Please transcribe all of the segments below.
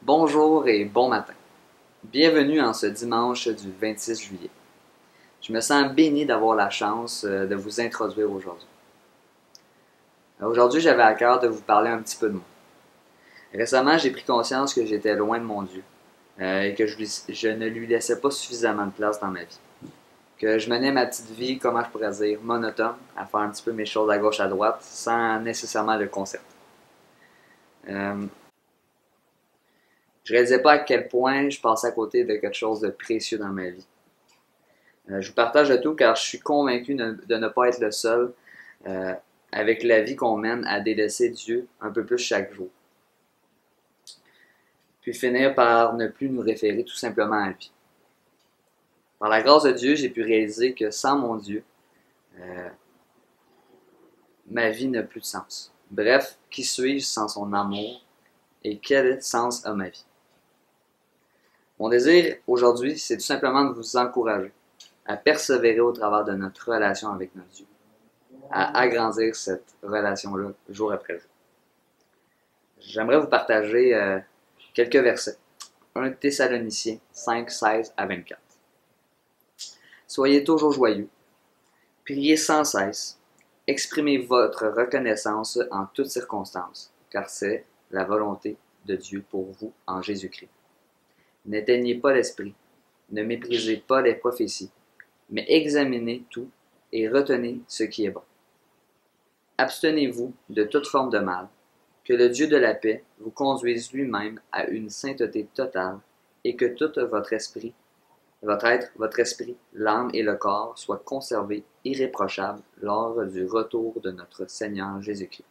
Bonjour et bon matin. Bienvenue en ce dimanche du 26 juillet. Je me sens béni d'avoir la chance de vous introduire aujourd'hui. Aujourd'hui, j'avais à cœur de vous parler un petit peu de moi. Récemment, j'ai pris conscience que j'étais loin de mon Dieu et que je ne lui laissais pas suffisamment de place dans ma vie. Que je menais ma petite vie, comment je pourrais dire, monotone, à faire un petit peu mes choses à gauche à droite, sans nécessairement le concerter. Je réalisais pas à quel point je passais à côté de quelque chose de précieux dans ma vie. Je vous partage le tout car je suis convaincu de ne pas être le seul avec la vie qu'on mène à délaisser Dieu un peu plus chaque jour. Puis finir par ne plus nous référer tout simplement à lui. Par la grâce de Dieu, j'ai pu réaliser que sans mon Dieu, ma vie n'a plus de sens. Bref, qui suis-je sans son amour et quel sens a ma vie? Mon désir aujourd'hui, c'est tout simplement de vous encourager à persévérer au travers de notre relation avec notre Dieu, à agrandir cette relation-là jour après jour. J'aimerais vous partager quelques versets. 1 Thessaloniciens 5, 16 à 24. Soyez toujours joyeux, priez sans cesse, exprimez votre reconnaissance en toutes circonstances, car c'est la volonté de Dieu pour vous en Jésus-Christ. N'éteignez pas l'esprit, ne méprisez pas les prophéties, mais examinez tout et retenez ce qui est bon. Abstenez-vous de toute forme de mal, que le Dieu de la paix vous conduise lui-même à une sainteté totale et que tout votre esprit, l'âme et le corps soient conservés irréprochables lors du retour de notre Seigneur Jésus-Christ.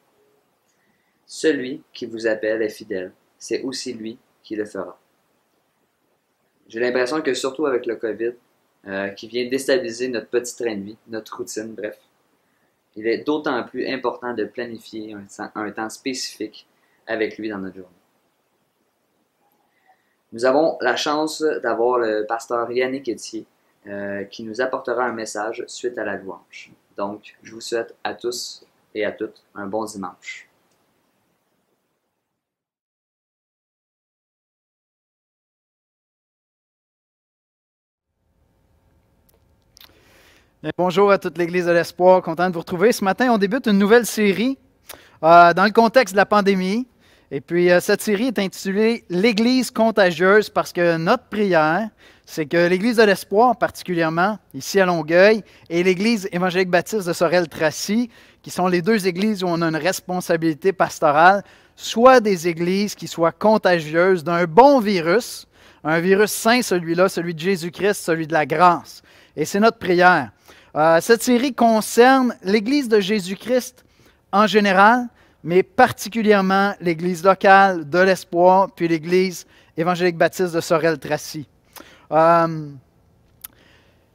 Celui qui vous appelle est fidèle, c'est aussi lui qui le fera. J'ai l'impression que surtout avec le COVID, qui vient déstabiliser notre petit train de vie, notre routine, bref, il est d'autant plus important de planifier un temps spécifique avec lui dans notre journée. Nous avons la chance d'avoir le pasteur Yannick Etier qui nous apportera un message suite à la louange. Donc, je vous souhaite à tous et à toutes un bon dimanche. Bien, bonjour à toute l'Église de l'Espoir, content de vous retrouver. Ce matin, on débute une nouvelle série dans le contexte de la pandémie. Et puis, cette série est intitulée « L'Église contagieuse » parce que notre prière, c'est que l'Église de l'Espoir, particulièrement ici à Longueuil, et l'Église évangélique baptiste de Sorel-Tracy, qui sont les deux églises où on a une responsabilité pastorale, soient des églises qui soient contagieuses d'un bon virus, un virus saint celui-là, celui de Jésus-Christ, celui de la grâce. Et c'est notre prière. Cette série concerne l'Église de Jésus-Christ en général, mais particulièrement l'Église locale de l'Espoir, puis l'Église évangélique baptiste de Sorel-Tracy.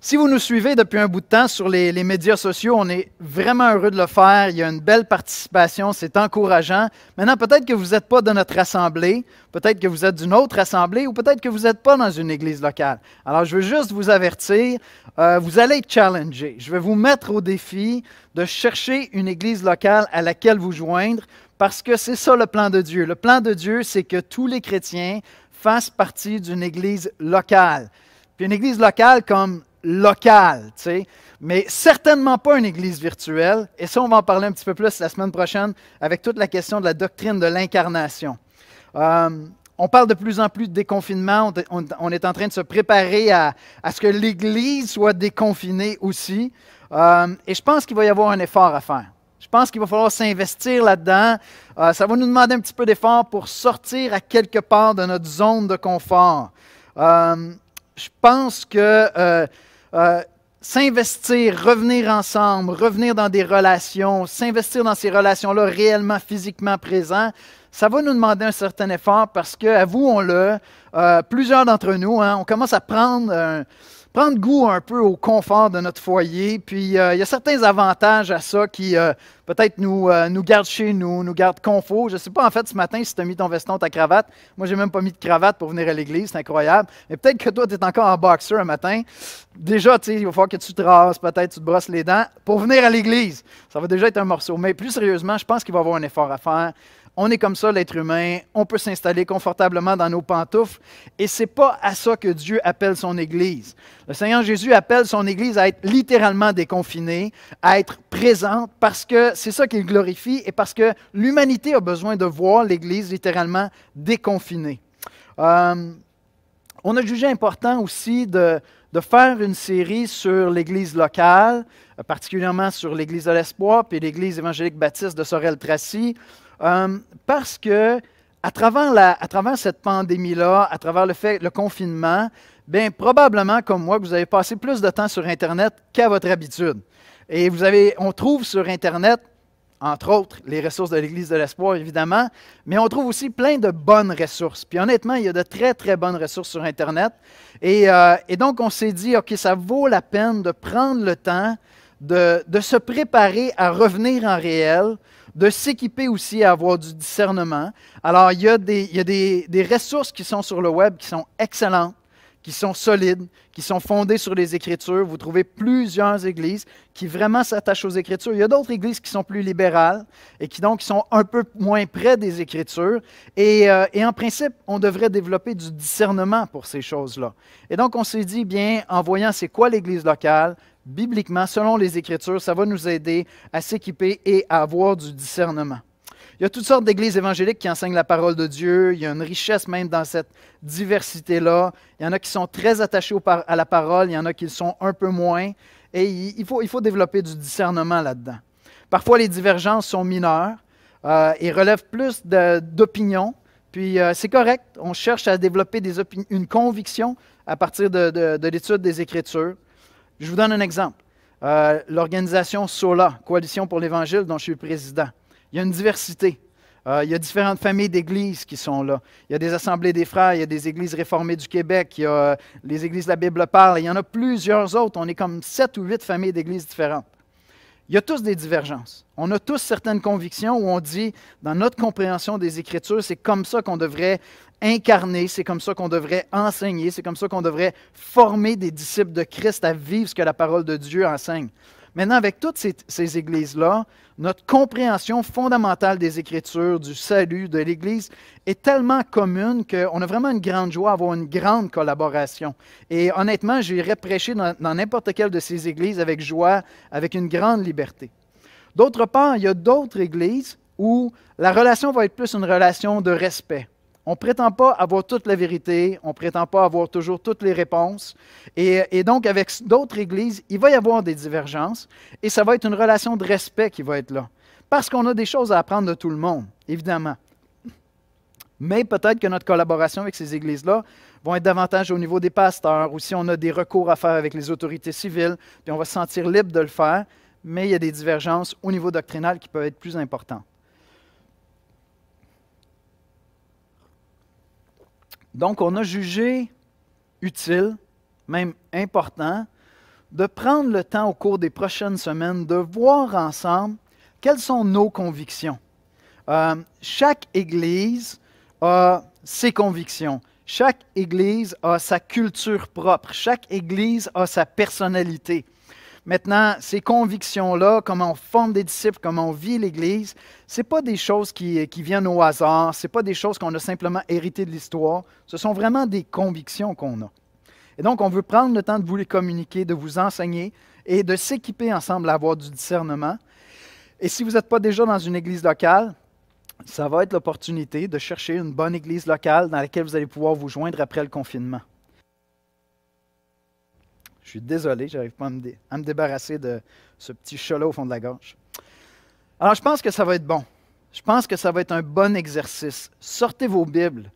Si vous nous suivez depuis un bout de temps sur les médias sociaux, on est vraiment heureux de le faire. Il y a une belle participation, c'est encourageant. Maintenant, peut-être que vous n'êtes pas de notre assemblée, peut-être que vous êtes d'une autre assemblée ou peut-être que vous n'êtes pas dans une église locale. Alors, je veux juste vous avertir, vous allez être challengés. Je vais vous mettre au défi de chercher une église locale à laquelle vous joindre parce que c'est ça le plan de Dieu. Le plan de Dieu, c'est que tous les chrétiens fassent partie d'une église locale. Puis une église locale comme locale, tu sais, mais certainement pas une église virtuelle. Et ça, on va en parler un petit peu plus la semaine prochaine avec toute la question de la doctrine de l'incarnation. On parle de plus en plus de déconfinement. On est en train de se préparer à ce que l'Église soit déconfinée aussi. Et je pense qu'il va y avoir un effort à faire. Je pense qu'il va falloir s'investir là-dedans. Ça va nous demander un petit peu d'effort pour sortir à quelque part de notre zone de confort. Je pense que s'investir, revenir ensemble, revenir dans des relations, s'investir dans ces relations-là réellement, physiquement présents, ça va nous demander un certain effort parce que, avouons-le, plusieurs d'entre nous, on commence à prendre goût un peu au confort de notre foyer. Puis, il y a certains avantages à ça qui peut-être nous gardent chez nous, nous gardent confort. Je ne sais pas, en fait, ce matin, si tu as mis ton veston, ta cravate. Moi, je n'ai même pas mis de cravate pour venir à l'église. C'est incroyable. Mais peut-être que toi, tu es encore en boxer un matin. Déjà, tu sais, il va falloir que tu te rases, peut-être tu te brosses les dents pour venir à l'église. Ça va déjà être un morceau. Mais plus sérieusement, je pense qu'il va y avoir un effort à faire On est comme ça, l'être humain. On peut s'installer confortablement dans nos pantoufles. Et ce n'est pas à ça que Dieu appelle son Église. Le Seigneur Jésus appelle son Église à être littéralement déconfinée, à être présente, parce que c'est ça qu'il glorifie et parce que l'humanité a besoin de voir l'Église littéralement déconfinée. On a jugé important aussi de faire une série sur l'Église locale, particulièrement sur l'Église de l'Espoir puis l'Église évangélique baptiste de Sorel-Tracy, parce que à travers cette pandémie-là, à travers le confinement, bien, probablement, comme moi, vous avez passé plus de temps sur Internet qu'à votre habitude. Et on trouve sur Internet, entre autres, les ressources de l'Église de l'Espoir, évidemment, mais on trouve aussi plein de bonnes ressources. Puis honnêtement, il y a de très, très bonnes ressources sur Internet. Et donc, on s'est dit, OK, ça vaut la peine de prendre le temps de se préparer à revenir en réel, de s'équiper aussi à avoir du discernement. Alors, il y a des ressources qui sont sur le web qui sont excellentes, qui sont solides, qui sont fondées sur les Écritures. Vous trouvez plusieurs églises qui vraiment s'attachent aux Écritures. Il y a d'autres églises qui sont plus libérales et qui donc sont un peu moins près des Écritures. Et en principe, on devrait développer du discernement pour ces choses-là. Et donc, on s'est dit, bien, en voyant c'est quoi l'Église locale, bibliquement, selon les Écritures, ça va nous aider à s'équiper et à avoir du discernement. Il y a toutes sortes d'églises évangéliques qui enseignent la parole de Dieu. Il y a une richesse même dans cette diversité-là. Il y en a qui sont très attachés à la parole, il y en a qui le sont un peu moins. Et il faut développer du discernement là-dedans. Parfois, les divergences sont mineures et relèvent plus d'opinions. Puis c'est correct, on cherche à développer une conviction à partir de l'étude des Écritures. Je vous donne un exemple. L'organisation SOLA, Coalition pour l'Évangile, dont je suis le président. Il y a une diversité. Il y a différentes familles d'églises qui sont là. Il y a des assemblées des frères, il y a des églises réformées du Québec, il y a les églises de la Bible parle, il y en a plusieurs autres. On est comme 7 ou 8 familles d'églises différentes. Il y a tous des divergences. On a tous certaines convictions où on dit, dans notre compréhension des Écritures, c'est comme ça qu'on devrait incarner, c'est comme ça qu'on devrait enseigner, c'est comme ça qu'on devrait former des disciples de Christ à vivre ce que la parole de Dieu enseigne. Maintenant, avec toutes ces églises-là, notre compréhension fondamentale des Écritures, du salut, de l'Église, est tellement commune qu'on a vraiment une grande joie à avoir une grande collaboration. Et honnêtement, j'irais prêcher dans n'importe quelle de ces églises avec joie, avec une grande liberté. D'autre part, il y a d'autres églises où la relation va être plus une relation de respect. On ne prétend pas avoir toute la vérité, on ne prétend pas avoir toujours toutes les réponses. Et donc, avec d'autres églises, il va y avoir des divergences et ça va être une relation de respect qui va être là. Parce qu'on a des choses à apprendre de tout le monde, évidemment. Mais peut-être que notre collaboration avec ces églises-là va être davantage au niveau des pasteurs ou si on a des recours à faire avec les autorités civiles, puis on va se sentir libre de le faire, mais il y a des divergences au niveau doctrinal qui peuvent être plus importantes. Donc, on a jugé utile, même important, de prendre le temps au cours des prochaines semaines de voir ensemble quelles sont nos convictions. Chaque Église a ses convictions. Chaque Église a sa culture propre. Chaque Église a sa personnalité. Maintenant, ces convictions-là, comment on forme des disciples, comment on vit l'Église, ce n'est pas des choses qui viennent au hasard, ce n'est pas des choses qu'on a simplement héritées de l'histoire, ce sont vraiment des convictions qu'on a. Et donc, on veut prendre le temps de vous les communiquer, de vous enseigner et de s'équiper ensemble à avoir du discernement. Et si vous n'êtes pas déjà dans une Église locale, ça va être l'opportunité de chercher une bonne Église locale dans laquelle vous allez pouvoir vous joindre après le confinement. Je suis désolé, je n'arrive pas à me débarrasser de ce petit chat-là au fond de la gorge. Alors, je pense que ça va être bon. Je pense que ça va être un bon exercice. Sortez vos Bibles,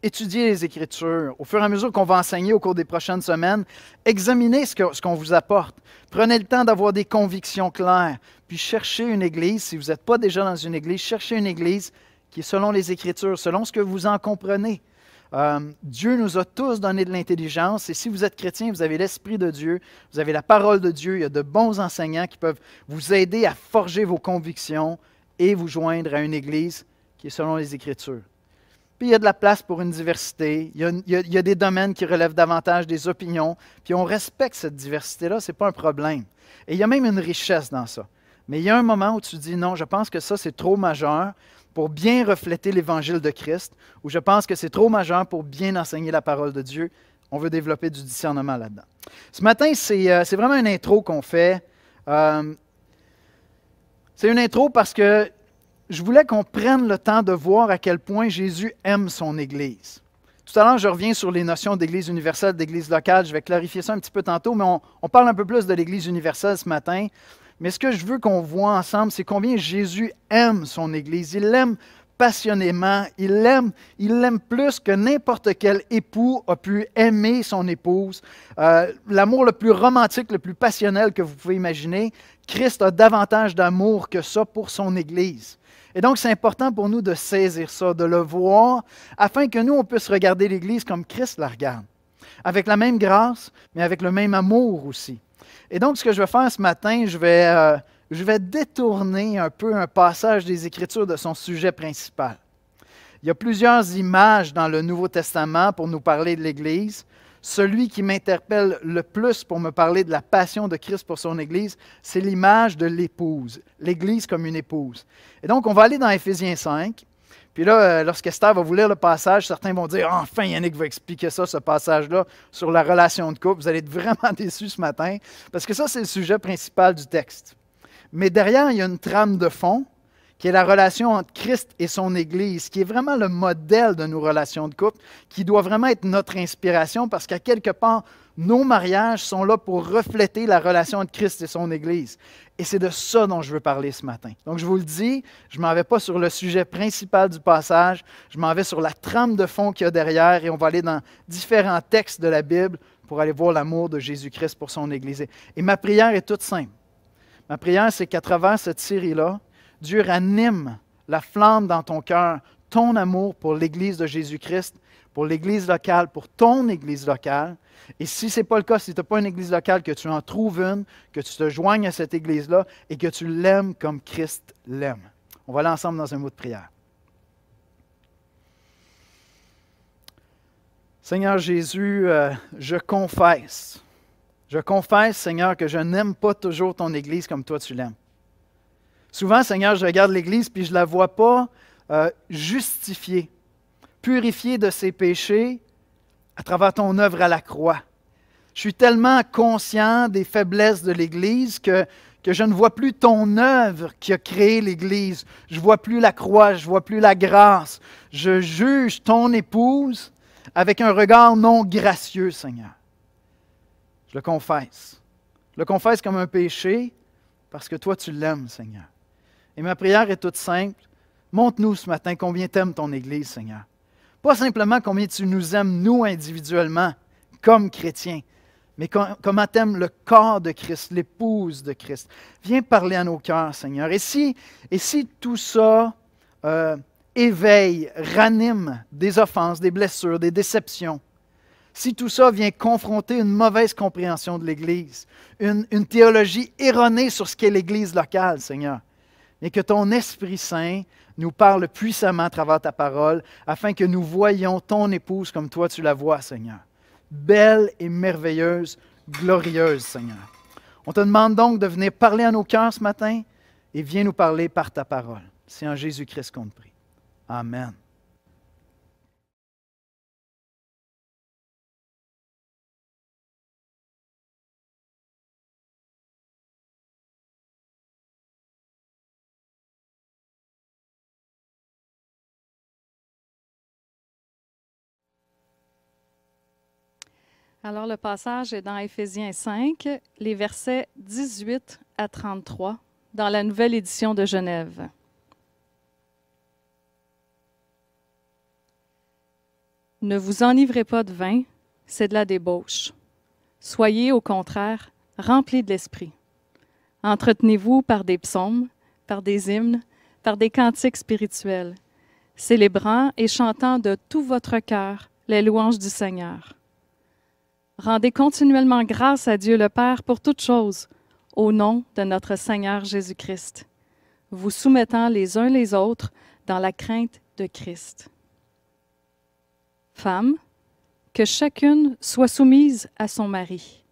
étudiez les Écritures. Au fur et à mesure qu'on va enseigner au cours des prochaines semaines, examinez ce qu'on vous apporte. Prenez le temps d'avoir des convictions claires. Puis cherchez une Église, si vous n'êtes pas déjà dans une Église, cherchez une Église qui est selon les Écritures, selon ce que vous en comprenez. Dieu nous a tous donné de l'intelligence et si vous êtes chrétien, vous avez l'Esprit de Dieu, vous avez la parole de Dieu, il y a de bons enseignants qui peuvent vous aider à forger vos convictions et vous joindre à une Église qui est selon les Écritures. Puis il y a de la place pour une diversité, il y a des domaines qui relèvent davantage des opinions, puis on respecte cette diversité-là, ce n'est pas un problème. Et il y a même une richesse dans ça. Mais il y a un moment où tu dis non, je pense que ça c'est trop majeur, pour bien refléter l'Évangile de Christ, ou je pense que c'est trop majeur pour bien enseigner la parole de Dieu. On veut développer du discernement là-dedans. Ce matin, c'est vraiment une intro qu'on fait. C'est une intro parce que je voulais qu'on prenne le temps de voir à quel point Jésus aime son Église. Tout à l'heure, je reviens sur les notions d'Église universelle, d'Église locale. Je vais clarifier ça un petit peu tantôt, mais on parle un peu plus de l'Église universelle ce matin. Mais ce que je veux qu'on voit ensemble, c'est combien Jésus aime son Église. Il l'aime passionnément. Il l'aime plus que n'importe quel époux a pu aimer son épouse. L'amour le plus romantique, le plus passionnel que vous pouvez imaginer. Christ a davantage d'amour que ça pour son Église. Et donc, c'est important pour nous de saisir ça, de le voir, afin que nous, on puisse regarder l'Église comme Christ la regarde. Avec la même grâce, mais avec le même amour aussi. Et donc, ce que je vais faire ce matin, je vais détourner un peu un passage des Écritures de son sujet principal. Il y a plusieurs images dans le Nouveau Testament pour nous parler de l'Église. Celui qui m'interpelle le plus pour me parler de la passion de Christ pour son Église, c'est l'image de l'épouse, l'Église comme une épouse. Et donc, on va aller dans Éphésiens 5. Puis là, lorsqu'Esther va vous lire le passage, certains vont dire « Enfin, Yannick va expliquer ça, ce passage-là, sur la relation de couple. » Vous allez être vraiment déçus ce matin, parce que ça, c'est le sujet principal du texte. Mais derrière, il y a une trame de fond, qui est la relation entre Christ et son Église, qui est vraiment le modèle de nos relations de couple, qui doit vraiment être notre inspiration, parce qu'à quelque part, nos mariages sont là pour refléter la relation entre Christ et son Église. Et c'est de ça dont je veux parler ce matin. Donc, je vous le dis, je ne m'en vais pas sur le sujet principal du passage, je m'en vais sur la trame de fond qu'il y a derrière, et on va aller dans différents textes de la Bible pour aller voir l'amour de Jésus-Christ pour son Église. Et ma prière est toute simple. Ma prière, c'est qu'à travers cette série-là, Dieu ranime la flamme dans ton cœur, ton amour pour l'Église de Jésus-Christ, pour l'Église locale, pour ton Église locale. Et si ce n'est pas le cas, si tu n'as pas une Église locale, que tu en trouves une, que tu te joignes à cette Église-là et que tu l'aimes comme Christ l'aime. On va aller ensemble dans un mot de prière. Seigneur Jésus, je confesse, Seigneur, que je n'aime pas toujours ton Église comme toi tu l'aimes. Souvent, Seigneur, je regarde l'Église puis je ne la vois pas justifiée, purifiée de ses péchés à travers ton œuvre à la croix. Je suis tellement conscient des faiblesses de l'Église que je ne vois plus ton œuvre qui a créé l'Église. Je ne vois plus la croix, je ne vois plus la grâce. Je juge ton épouse avec un regard non gracieux, Seigneur. Je le confesse. Je le confesse comme un péché parce que toi, tu l'aimes, Seigneur. Et ma prière est toute simple. Montre-nous ce matin combien tu aimes ton Église, Seigneur. Pas simplement combien tu nous aimes, nous, individuellement, comme chrétiens, mais comment tu aimes le corps de Christ, l'épouse de Christ. Viens parler à nos cœurs, Seigneur. Et si tout ça éveille, ranime des offenses, des blessures, des déceptions, si tout ça vient confronter une mauvaise compréhension de l'Église, une théologie erronée sur ce qu'est l'Église locale, Seigneur, et que ton Esprit Saint nous parle puissamment à travers ta parole, afin que nous voyions ton épouse comme toi tu la vois, Seigneur. Belle et merveilleuse, glorieuse, Seigneur. On te demande donc de venir parler à nos cœurs ce matin et viens nous parler par ta parole. C'est en Jésus-Christ qu'on te prie. Amen. Alors, le passage est dans Éphésiens 5, les versets 18 à 33, dans la nouvelle édition de Genève. Ne vous enivrez pas de vin, c'est de la débauche. Soyez, au contraire, remplis de l'esprit. Entretenez-vous par des psaumes, par des hymnes, par des cantiques spirituels, célébrant et chantant de tout votre cœur les louanges du Seigneur. Rendez continuellement grâce à Dieu le Père pour toutes choses, au nom de notre Seigneur Jésus-Christ, vous soumettant les uns les autres dans la crainte de Christ. Femmes, que chacune soit soumise à son mari,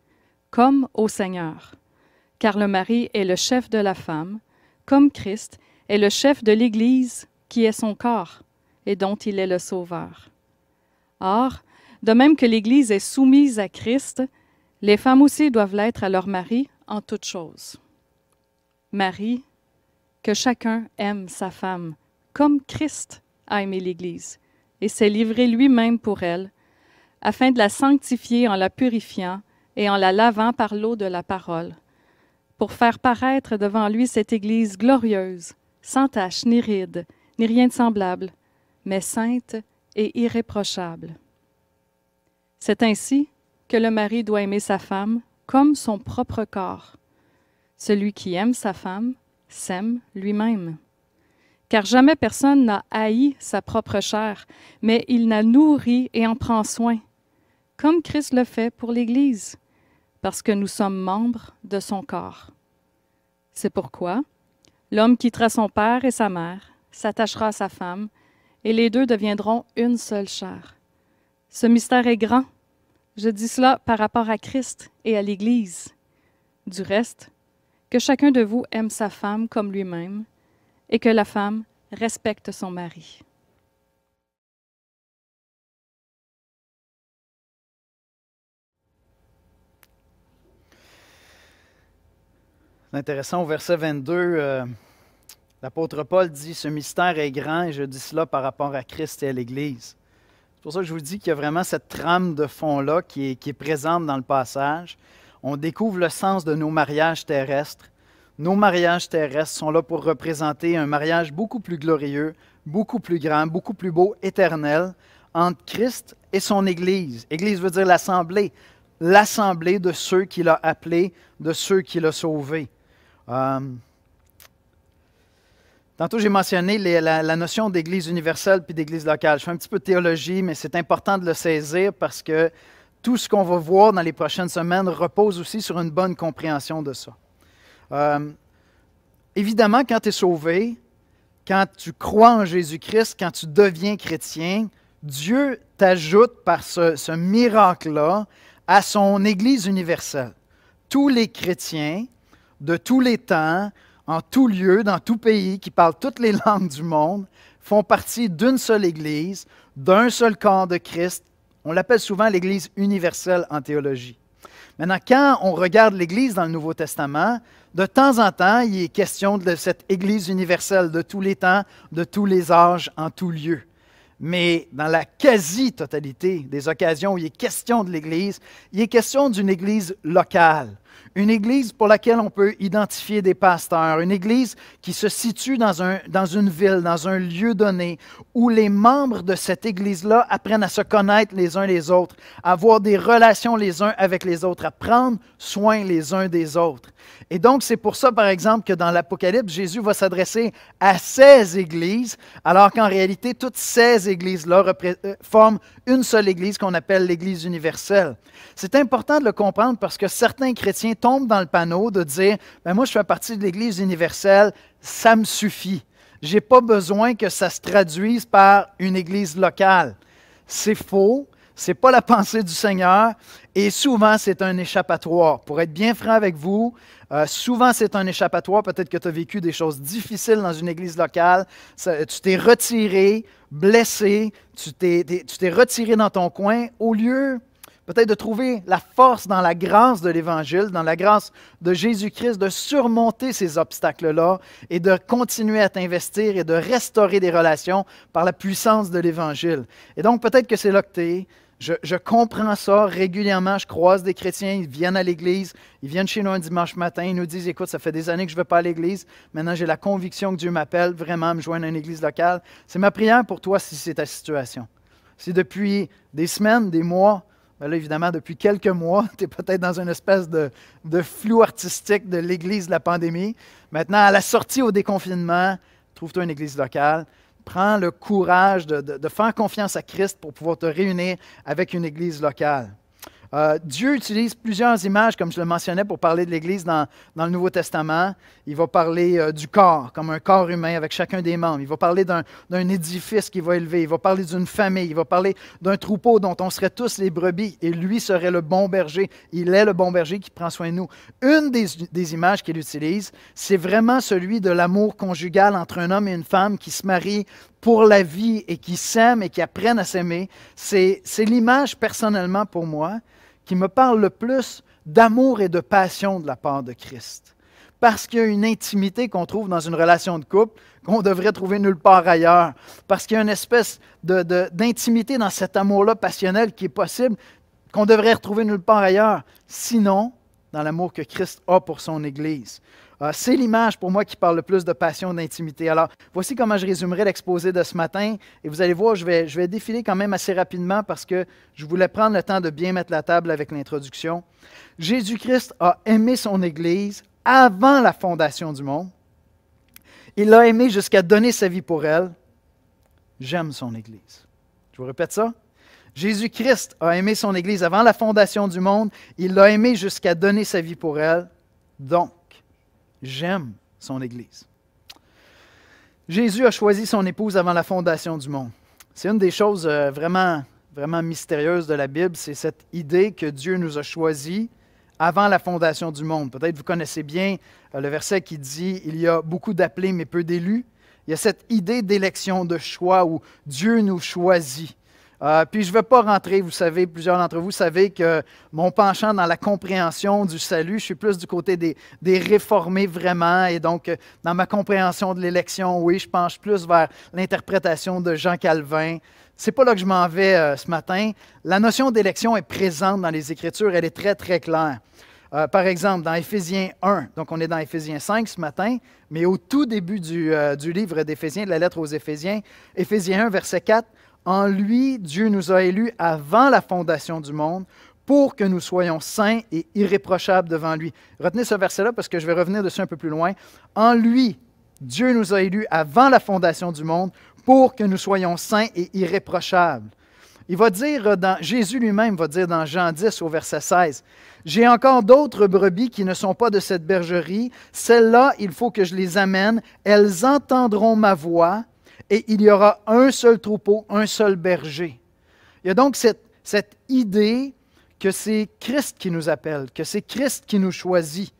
comme au Seigneur, car le mari est le chef de la femme, comme Christ est le chef de l'Église, qui est son corps et dont il est le Sauveur. Or, de même que l'Église est soumise à Christ, les femmes aussi doivent l'être à leur mari en toutes choses. Marie, que chacun aime sa femme, comme Christ a aimé l'Église, et s'est livré lui-même pour elle, afin de la sanctifier en la purifiant et en la lavant par l'eau de la parole, pour faire paraître devant lui cette Église glorieuse, sans tache ni ride, ni rien de semblable, mais sainte et irréprochable. C'est ainsi que le mari doit aimer sa femme comme son propre corps. Celui qui aime sa femme s'aime lui-même. Car jamais personne n'a haï sa propre chair, mais il la nourrit et en prend soin, comme Christ le fait pour l'Église, parce que nous sommes membres de son corps. C'est pourquoi l'homme quittera son père et sa mère, s'attachera à sa femme, et les deux deviendront une seule chair. Ce mystère est grand. Je dis cela par rapport à Christ et à l'Église. Du reste, que chacun de vous aime sa femme comme lui-même, et que la femme respecte son mari. C'est intéressant, au verset 22, l'apôtre Paul dit « Ce mystère est grand et je dis cela par rapport à Christ et à l'Église. » C'est pour ça que je vous dis qu'il y a vraiment cette trame de fond-là qui est présente dans le passage. On découvre le sens de nos mariages terrestres. Nos mariages terrestres sont là pour représenter un mariage beaucoup plus glorieux, beaucoup plus grand, beaucoup plus beau, éternel, entre Christ et son Église. Église veut dire l'assemblée de ceux qu'il a appelés, de ceux qu'il a sauvés. Tantôt, j'ai mentionné la notion d'Église universelle puis d'Église locale. Je fais un petit peu de théologie, mais c'est important de le saisir parce que tout ce qu'on va voir dans les prochaines semaines repose aussi sur une bonne compréhension de ça. Évidemment, quand tu es sauvé, quand tu crois en Jésus-Christ, quand tu deviens chrétien, Dieu t'ajoute par ce miracle-là à son Église universelle. Tous les chrétiens de tous les temps, en tout lieu, dans tout pays, qui parlent toutes les langues du monde, font partie d'une seule Église, d'un seul corps de Christ. On l'appelle souvent l'Église universelle en théologie. Maintenant, quand on regarde l'Église dans le Nouveau Testament, de temps en temps, il est question de cette Église universelle de tous les temps, de tous les âges, en tout lieu. Mais dans la quasi-totalité des occasions où il est question de l'Église, il est question d'une Église locale. Une Église pour laquelle on peut identifier des pasteurs, une Église qui se situe dans une ville, dans un lieu donné, où les membres de cette Église-là apprennent à se connaître les uns les autres, à avoir des relations les uns avec les autres, à prendre soin les uns des autres. Et donc, c'est pour ça, par exemple, que dans l'Apocalypse, Jésus va s'adresser à 16 églises, alors qu'en réalité, toutes ces églises-là forment une seule Église qu'on appelle l'Église universelle. C'est important de le comprendre parce que certains chrétiens tombent dans le panneau de dire « moi, je fais partie de l'Église universelle, ça me suffit. Je n'ai pas besoin que ça se traduise par une Église locale. » C'est faux. Ce n'est pas la pensée du Seigneur et souvent c'est un échappatoire. Pour être bien franc avec vous, souvent c'est un échappatoire. Peut-être que tu as vécu des choses difficiles dans une église locale. Tu t'es retiré, blessé, tu t'es retiré dans ton coin au lieu peut-être de trouver la force dans la grâce de l'Évangile, dans la grâce de Jésus-Christ, de surmonter ces obstacles-là et de continuer à t'investir et de restaurer des relations par la puissance de l'Évangile. Et donc peut-être que c'est là que tu es. Je comprends ça régulièrement. Je croise des chrétiens, ils viennent à l'église, ils viennent chez nous un dimanche matin, ils nous disent « Écoute, ça fait des années que je ne vais pas à l'église. Maintenant, j'ai la conviction que Dieu m'appelle vraiment à me joindre à une église locale. » C'est ma prière pour toi si c'est ta situation. Si depuis des semaines, des mois, ben là, évidemment, depuis quelques mois, tu es peut-être dans une espèce de flou artistique de l'église de la pandémie. Maintenant, à la sortie au déconfinement, trouve-toi une église locale. Prends le courage de faire confiance à Christ pour pouvoir te réunir avec une église locale. Dieu utilise plusieurs images, comme je le mentionnais, pour parler de l'Église dans le Nouveau Testament. Il va parler du corps, comme un corps humain avec chacun des membres. Il va parler d'un édifice qu'il va élever. Il va parler d'une famille. Il va parler d'un troupeau dont on serait tous les brebis. Et lui serait le bon berger. Il est le bon berger qui prend soin de nous. Une des images qu'il utilise, c'est vraiment celui de l'amour conjugal entre un homme et une femme qui se marient pour la vie et qui s'aiment et qui apprennent à s'aimer. C'est l'image, personnellement, pour moi, qui me parle le plus d'amour et de passion de la part de Christ. Parce qu'il y a une intimité qu'on trouve dans une relation de couple qu'on devrait trouver nulle part ailleurs. Parce qu'il y a une espèce d'intimité dans cet amour-là passionnel qui est possible, qu'on devrait retrouver nulle part ailleurs. Sinon, dans l'amour que Christ a pour son Église. C'est l'image pour moi qui parle le plus de passion, d'intimité. Alors, voici comment je résumerai l'exposé de ce matin. Et vous allez voir, je vais défiler quand même assez rapidement parce que je voulais prendre le temps de bien mettre la table avec l'introduction. Jésus-Christ a aimé son Église avant la fondation du monde. Il l'a aimé jusqu'à donner sa vie pour elle. J'aime son Église. Je vous répète ça. Jésus-Christ a aimé son Église avant la fondation du monde. Il l'a aimé jusqu'à donner sa vie pour elle. Donc, j'aime son Église. Jésus a choisi son épouse avant la fondation du monde. C'est une des choses vraiment mystérieuses de la Bible, c'est cette idée que Dieu nous a choisis avant la fondation du monde. Peut-être vous connaissez bien le verset qui dit « Il y a beaucoup d'appelés, mais peu d'élus ». Il y a cette idée d'élection, de choix, où Dieu nous choisit. Puis je ne vais pas rentrer, vous savez, plusieurs d'entre vous savez que mon penchant dans la compréhension du salut, je suis plus du côté des réformés vraiment, et donc dans ma compréhension de l'élection, oui, je penche plus vers l'interprétation de Jean Calvin. C'est pas là que je m'en vais ce matin. La notion d'élection est présente dans les Écritures, elle est très, très claire. Par exemple, dans Éphésiens 1, donc on est dans Éphésiens 5 ce matin, mais au tout début du livre d'Éphésiens, de la lettre aux Éphésiens, Éphésiens 1, verset 4, « En lui, Dieu nous a élus avant la fondation du monde pour que nous soyons saints et irréprochables devant lui. » Retenez ce verset-là parce que je vais revenir dessus un peu plus loin. « En lui, Dieu nous a élus avant la fondation du monde pour que nous soyons saints et irréprochables. » Il va dire, Jésus lui-même va dire dans Jean 10 au verset 16, « J'ai encore d'autres brebis qui ne sont pas de cette bergerie. Celles-là, il faut que je les amène. Elles entendront ma voix. Et il y aura un seul troupeau, un seul berger. » Il y a donc cette idée que c'est Christ qui nous appelle, que c'est Christ qui nous choisit.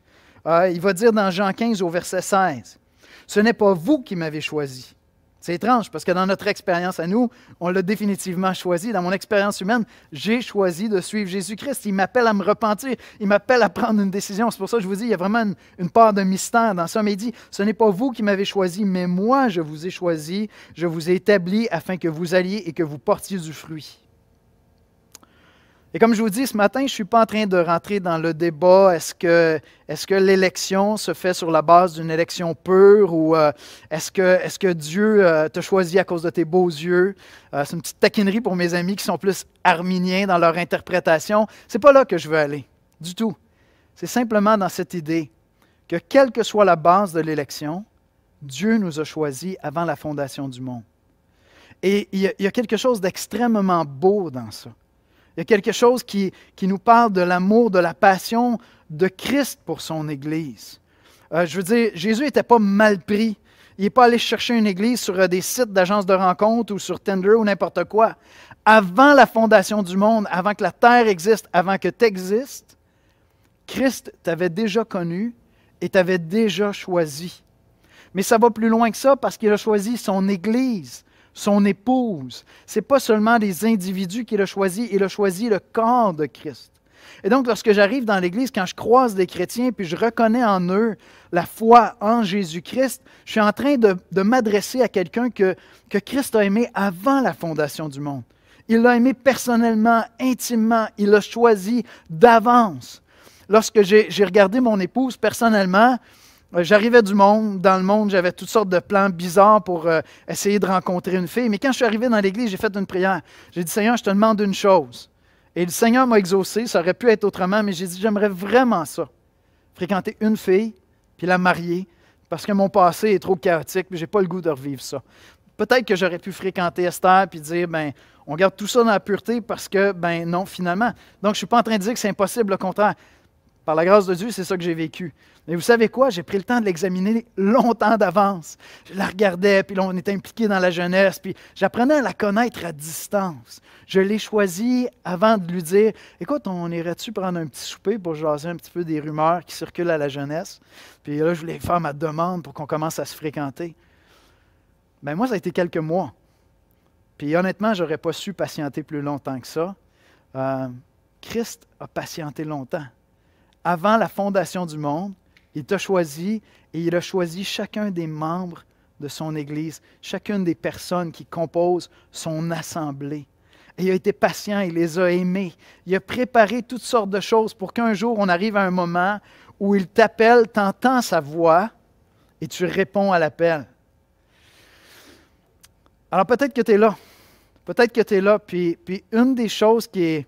Il va dire dans Jean 15 au verset 16, « Ce n'est pas vous qui m'avez choisi. » C'est étrange parce que dans notre expérience à nous, on l'a définitivement choisi. Dans mon expérience humaine, j'ai choisi de suivre Jésus-Christ. Il m'appelle à me repentir. Il m'appelle à prendre une décision. C'est pour ça que je vous dis, il y a vraiment une part de mystère dans ça. Mais il dit, ce n'est pas vous qui m'avez choisi, mais moi je vous ai choisi. Je vous ai établi afin que vous alliez et que vous portiez du fruit. Et comme je vous dis ce matin, je ne suis pas en train de rentrer dans le débat, est-ce que l'élection se fait sur la base d'une élection pure ou est-ce que Dieu t'a choisi à cause de tes beaux yeux? C'est une petite taquinerie pour mes amis qui sont plus arminiens dans leur interprétation. Ce n'est pas là que je veux aller, du tout. C'est simplement dans cette idée que quelle que soit la base de l'élection, Dieu nous a choisis avant la fondation du monde. Et il y a quelque chose d'extrêmement beau dans ça. Il y a quelque chose qui nous parle de l'amour, de la passion de Christ pour son Église. Je veux dire, Jésus n'était pas mal pris. Il n'est pas allé chercher une Église sur des sites d'agences de rencontres ou sur Tinder ou n'importe quoi. Avant la fondation du monde, avant que la terre existe, avant que tu existes, Christ t'avait déjà connu et t'avait déjà choisi. Mais ça va plus loin que ça parce qu'il a choisi son Église, son épouse. Ce n'est pas seulement des individus qu'il a choisis, il a choisi le corps de Christ. Et donc, lorsque j'arrive dans l'Église, quand je croise des chrétiens, puis je reconnais en eux la foi en Jésus-Christ, je suis en train de m'adresser à quelqu'un que Christ a aimé avant la fondation du monde. Il l'a aimé personnellement, intimement, il l'a choisi d'avance. Lorsque j'ai regardé mon épouse personnellement, j'arrivais dans le monde, j'avais toutes sortes de plans bizarres pour essayer de rencontrer une fille. Mais quand je suis arrivé dans l'Église, j'ai fait une prière. J'ai dit, Seigneur, je te demande une chose. Et le Seigneur m'a exaucé, ça aurait pu être autrement, mais j'ai dit, j'aimerais vraiment ça. Fréquenter une fille, puis la marier, parce que mon passé est trop chaotique, puis je n'ai pas le goût de revivre ça. peut-être que j'aurais pu fréquenter Esther puis dire, ben, on garde tout ça dans la pureté parce que, ben non, finalement. Donc, je ne suis pas en train de dire que c'est impossible, au contraire. Par la grâce de Dieu, c'est ça que j'ai vécu. Mais vous savez quoi? J'ai pris le temps de l'examiner longtemps d'avance. Je la regardais, puis là, on était impliqués dans la jeunesse, puis j'apprenais à la connaître à distance. Je l'ai choisie avant de lui dire, écoute, on irait-tu prendre un petit souper pour jaser un petit peu des rumeurs qui circulent à la jeunesse? Puis là, je voulais faire ma demande pour qu'on commence à se fréquenter. Ben moi, ça a été quelques mois. Puis honnêtement, je n'aurais pas su patienter plus longtemps que ça. Christ a patienté longtemps. Avant la fondation du monde, il t'a choisi et il a choisi chacun des membres de son Église, chacune des personnes qui composent son assemblée. Et il a été patient, il les a aimés. Il a préparé toutes sortes de choses pour qu'un jour, on arrive à un moment où il t'appelle, tu entends sa voix et tu réponds à l'appel. Alors peut-être que tu es là. Peut-être que tu es là. Puis une des choses qui est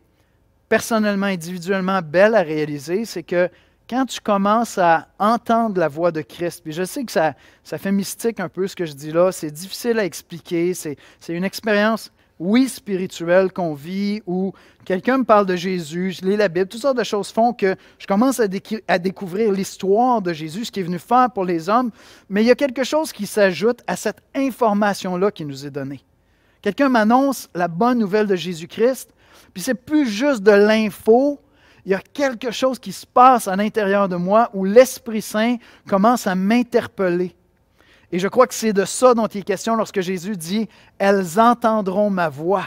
personnellement, individuellement belle à réaliser, c'est que quand tu commences à entendre la voix de Christ, puis je sais que ça fait mystique un peu ce que je dis là, c'est difficile à expliquer, c'est une expérience, oui, spirituelle qu'on vit, où quelqu'un me parle de Jésus, je lis la Bible, toutes sortes de choses font que je commence à découvrir l'histoire de Jésus, ce qu'il est venu faire pour les hommes, mais il y a quelque chose qui s'ajoute à cette information-là qui nous est donnée. Quelqu'un m'annonce la bonne nouvelle de Jésus-Christ, puis c'est plus juste de l'info, il y a quelque chose qui se passe à l'intérieur de moi où l'Esprit Saint commence à m'interpeller. Et je crois que c'est de ça dont il est question lorsque Jésus dit « Elles entendront ma voix ».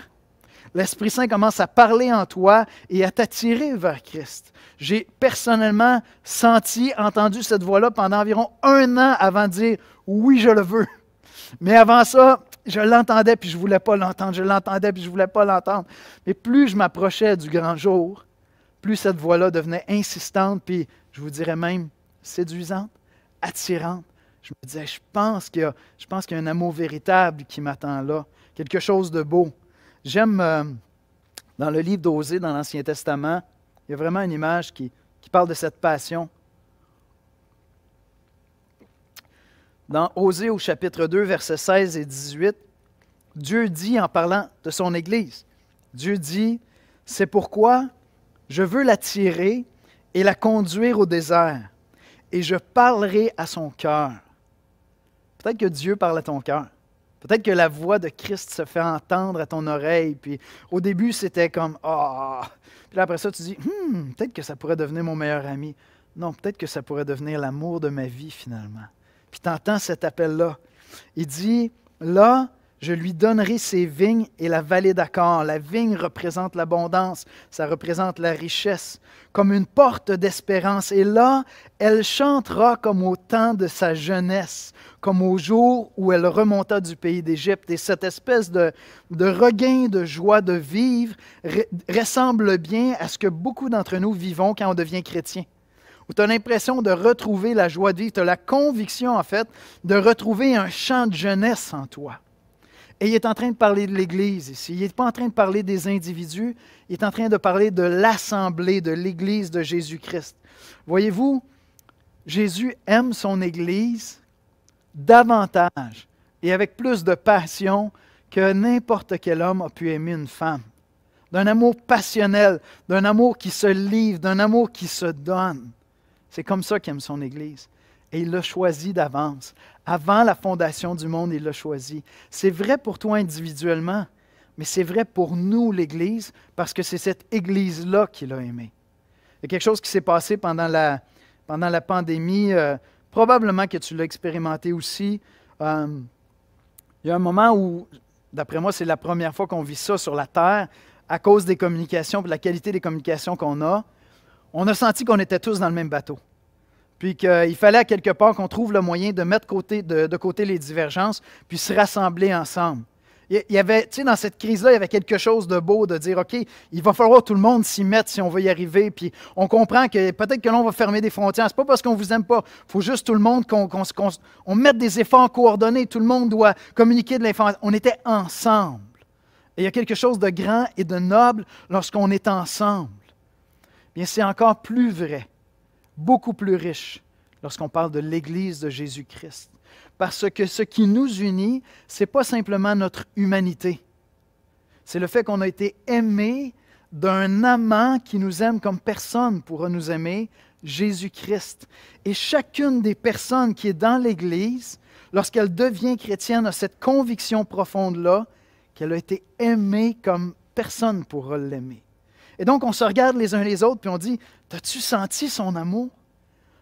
L'Esprit Saint commence à parler en toi et à t'attirer vers Christ. J'ai personnellement entendu cette voix-là pendant environ 1 an avant de dire « Oui, je le veux ». Mais avant ça, je l'entendais puis je ne voulais pas l'entendre. Je l'entendais puis je ne voulais pas l'entendre. Mais plus je m'approchais du grand jour, plus cette voix-là devenait insistante, puis je vous dirais même séduisante, attirante. Je me disais, je pense qu'il y a un amour véritable qui m'attend là, quelque chose de beau. J'aime, dans le livre d'Osée, dans l'Ancien Testament, il y a vraiment une image qui parle de cette passion. Dans Osée au chapitre 2, versets 16 et 18, Dieu dit en parlant de son Église, Dieu dit, « C'est pourquoi je veux l'attirer et la conduire au désert, et je parlerai à son cœur. » Peut-être que Dieu parle à ton cœur. Peut-être que la voix de Christ se fait entendre à ton oreille. Puis au début, c'était comme « Ah! » Puis là, après ça, tu dis « Peut-être que ça pourrait devenir mon meilleur ami. » Non, peut-être que ça pourrait devenir l'amour de ma vie finalement. Puis tu entends cet appel-là. Il dit « Là, je lui donnerai ses vignes et la vallée d'Achor. » La vigne représente l'abondance, ça représente la richesse, comme une porte d'espérance. Et là, elle chantera comme au temps de sa jeunesse, comme au jour où elle remonta du pays d'Égypte. Et cette espèce de regain de joie de vivre ressemble bien à ce que beaucoup d'entre nous vivons quand on devient chrétien. Où tu as l'impression de retrouver la joie de vivre, tu as la conviction en fait de retrouver un chant de jeunesse en toi. Et il est en train de parler de l'Église ici. Il n'est pas en train de parler des individus, il est en train de parler de l'assemblée, de l'Église de Jésus-Christ. Voyez-vous, Jésus aime son Église davantage et avec plus de passion que n'importe quel homme a pu aimer une femme. D'un amour passionnel, d'un amour qui se livre, d'un amour qui se donne. C'est comme ça qu'il aime son Église. Et il l'a choisi d'avance. Avant la fondation du monde, il l'a choisi. C'est vrai pour toi individuellement, mais c'est vrai pour nous, l'Église, parce que c'est cette Église-là qu'il a aimé. Il y a quelque chose qui s'est passé pendant la pandémie, probablement que tu l'as expérimenté aussi. Il y a un moment où, d'après moi, c'est la première fois qu'on vit ça sur la Terre, à cause des communications, de la qualité des communications qu'on a. On a senti qu'on était tous dans le même bateau. Puis qu'il fallait à quelque part qu'on trouve le moyen de mettre de côté les divergences, puis se rassembler ensemble. Il y avait, tu sais, dans cette crise-là, il y avait quelque chose de beau de dire, OK, il va falloir tout le monde s'y mettre si on veut y arriver, puis on comprend que peut-être que l'on va fermer des frontières. C'est pas parce qu'on vous aime pas. Il faut juste tout le monde qu'on mette des efforts coordonnés. Tout le monde doit communiquer de l'information. On était ensemble. Et il y a quelque chose de grand et de noble lorsqu'on est ensemble. Bien, c'est encore plus vrai, beaucoup plus riche lorsqu'on parle de l'Église de Jésus-Christ. Parce que ce qui nous unit, ce n'est pas simplement notre humanité. C'est le fait qu'on a été aimés d'un amant qui nous aime comme personne pourra nous aimer, Jésus-Christ. Et chacune des personnes qui est dans l'Église, lorsqu'elle devient chrétienne, a cette conviction profonde-là qu'elle a été aimée comme personne pourra l'aimer. Et donc, on se regarde les uns les autres, puis on dit, « T'as-tu senti son amour?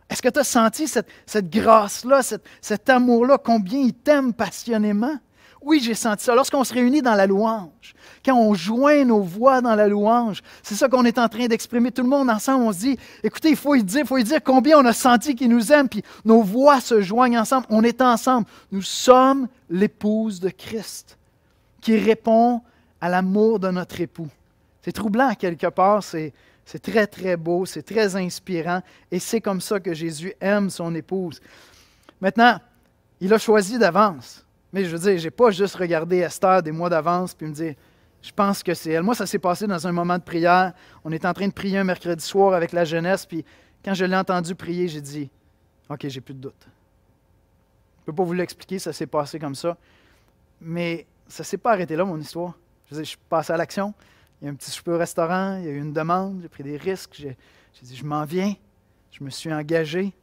Est-ce que tu as senti cette grâce-là, cet amour-là, combien il t'aime passionnément? » Oui, j'ai senti ça. Lorsqu'on se réunit dans la louange, quand on joint nos voix dans la louange, c'est ça qu'on est en train d'exprimer. Tout le monde ensemble, on se dit, écoutez, il faut y dire combien on a senti qu'il nous aime, puis nos voix se joignent ensemble. On est ensemble. Nous sommes l'épouse de Christ qui répond à l'amour de notre époux. C'est troublant quelque part, c'est très, très beau, c'est très inspirant, et c'est comme ça que Jésus aime son épouse. Maintenant, il a choisi d'avance. Mais je veux dire, je n'ai pas juste regardé Esther des mois d'avance puis me dire, je pense que c'est elle. Moi, ça s'est passé dans un moment de prière. On était en train de prier un mercredi soir avec la jeunesse, puis quand je l'ai entendu prier, j'ai dit, OK, j'ai plus de doute. Je ne peux pas vous l'expliquer, ça s'est passé comme ça. Mais ça ne s'est pas arrêté là, mon histoire. Je veux dire, je suis passé à l'action. Il y a un petit souper au restaurant, il y a eu une demande, j'ai pris des risques, j'ai dit, je m'en viens, je me suis engagé.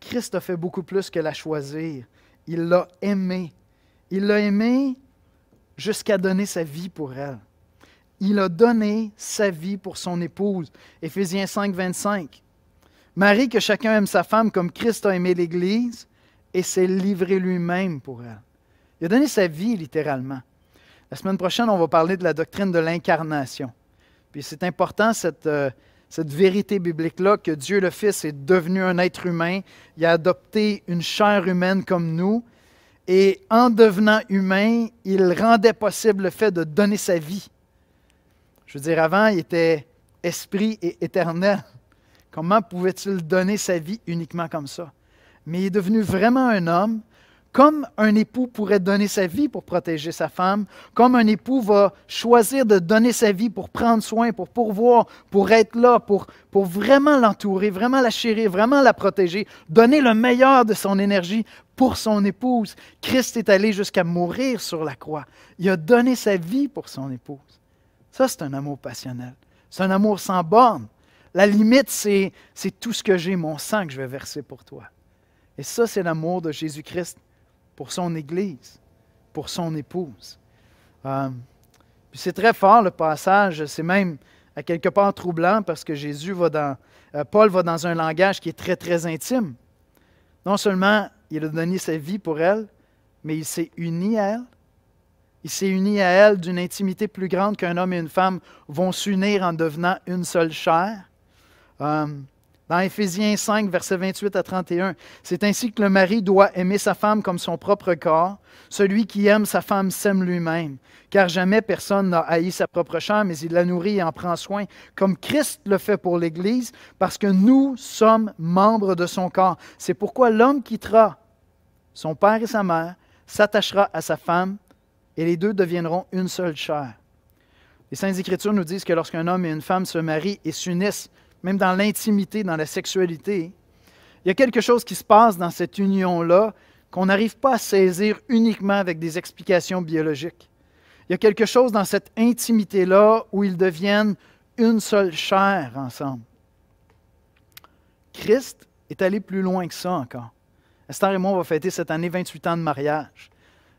Christ a fait beaucoup plus que la choisir. Il l'a aimée. Il l'a aimée jusqu'à donner sa vie pour elle. Il a donné sa vie pour son épouse. Éphésiens 5, 25. Marie, que chacun aime sa femme comme Christ a aimé l'Église et s'est livré lui-même pour elle. Il a donné sa vie littéralement. La semaine prochaine, on va parler de la doctrine de l'incarnation. Puis c'est important, cette vérité biblique-là, que Dieu le Fils est devenu un être humain. Il a adopté une chair humaine comme nous. Et en devenant humain, il rendait possible le fait de donner sa vie. Je veux dire, avant, il était esprit et éternel. Comment pouvait-il donner sa vie uniquement comme ça? Mais il est devenu vraiment un homme, comme un époux pourrait donner sa vie pour protéger sa femme, comme un époux va choisir de donner sa vie pour prendre soin, pour pourvoir, pour être là, pour vraiment l'entourer, vraiment la chérir, vraiment la protéger, donner le meilleur de son énergie pour son épouse. Christ est allé jusqu'à mourir sur la croix. Il a donné sa vie pour son épouse. Ça, c'est un amour passionnel. C'est un amour sans borne. La limite, c'est tout ce que j'ai, mon sang que je vais verser pour toi. Et ça, c'est l'amour de Jésus-Christ pour son Église, pour son épouse. Puis c'est très fort le passage, c'est même à quelque part troublant parce que Paul va dans un langage qui est très, très intime. Non seulement il a donné sa vie pour elle, mais il s'est uni à elle. Il s'est uni à elle d'une intimité plus grande qu'un homme et une femme vont s'unir en devenant une seule chair. Dans Éphésiens 5, versets 28 à 31, « C'est ainsi que le mari doit aimer sa femme comme son propre corps. Celui qui aime sa femme s'aime lui-même. Car jamais personne n'a haï sa propre chair, mais il la nourrit et en prend soin, comme Christ le fait pour l'Église, parce que nous sommes membres de son corps. C'est pourquoi l'homme quittera son père et sa mère, s'attachera à sa femme, et les deux deviendront une seule chair. » Les Saintes Écritures nous disent que lorsqu'un homme et une femme se marient et s'unissent, même dans l'intimité, dans la sexualité, il y a quelque chose qui se passe dans cette union-là qu'on n'arrive pas à saisir uniquement avec des explications biologiques. Il y a quelque chose dans cette intimité-là où ils deviennent une seule chair ensemble. Christ est allé plus loin que ça encore. Esther et moi, on va fêter cette année 28 ans de mariage.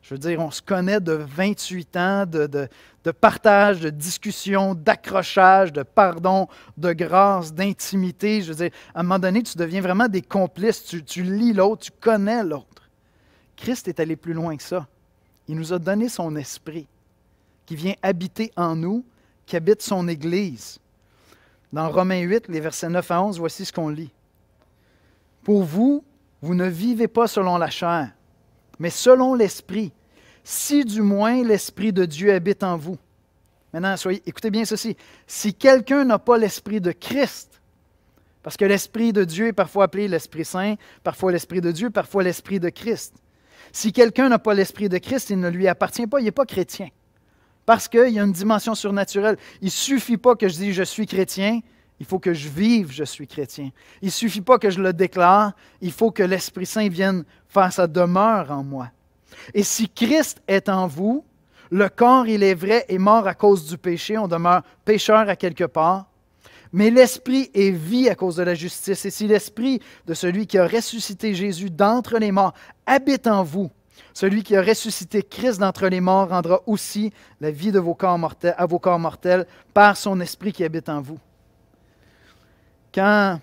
Je veux dire, on se connaît de 28 ans de partage, de discussion, d'accrochage, de pardon, de grâce, d'intimité. Je veux dire, à un moment donné, tu deviens vraiment des complices. Tu lis l'autre, tu connais l'autre. Christ est allé plus loin que ça. Il nous a donné son esprit qui vient habiter en nous, qui habite son Église. Dans Romains 8, les versets 9 à 11, voici ce qu'on lit. « Pour vous, vous ne vivez pas selon la chair, mais selon l'Esprit, si du moins l'Esprit de Dieu habite en vous. » Maintenant, écoutez bien ceci. Si quelqu'un n'a pas l'Esprit de Christ, parce que l'Esprit de Dieu est parfois appelé l'Esprit Saint, parfois l'Esprit de Dieu, parfois l'Esprit de Christ. Si quelqu'un n'a pas l'Esprit de Christ, il ne lui appartient pas, il n'est pas chrétien. Parce qu'il y a une dimension surnaturelle. Il ne suffit pas que je dise « je suis chrétien », Il faut que je vive, je suis chrétien. Il ne suffit pas que je le déclare, il faut que l'Esprit Saint vienne faire sa demeure en moi. Et si Christ est en vous, le corps, il est vrai, est mort à cause du péché, on demeure pécheur à quelque part, mais l'Esprit est vie à cause de la justice. Et si l'Esprit de celui qui a ressuscité Jésus d'entre les morts habite en vous, celui qui a ressuscité Christ d'entre les morts rendra aussi la vie de vos corps mortels, à vos corps mortels par son Esprit qui habite en vous. Quand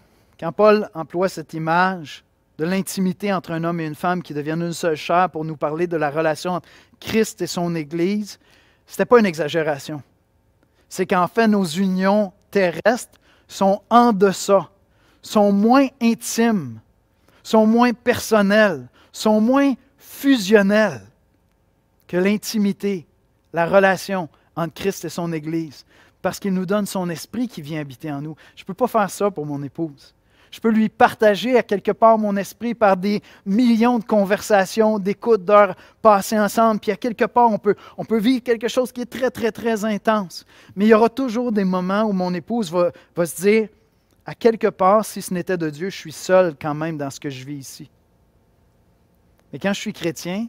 Paul emploie cette image de l'intimité entre un homme et une femme qui deviennent une seule chair pour nous parler de la relation entre Christ et son Église, ce n'était pas une exagération. C'est qu'en fait, nos unions terrestres sont en deçà, sont moins intimes, sont moins personnelles, sont moins fusionnelles que l'intimité, la relation entre Christ et son Église, parce qu'il nous donne son esprit qui vient habiter en nous. Je ne peux pas faire ça pour mon épouse. Je peux lui partager à quelque part mon esprit par des millions de conversations, d'écoutes, d'heures passées ensemble, puis à quelque part, on peut vivre quelque chose qui est très, très, très intense. Mais il y aura toujours des moments où mon épouse va se dire, à quelque part, si ce n'était de Dieu, je suis seul quand même dans ce que je vis ici. Mais quand je suis chrétien,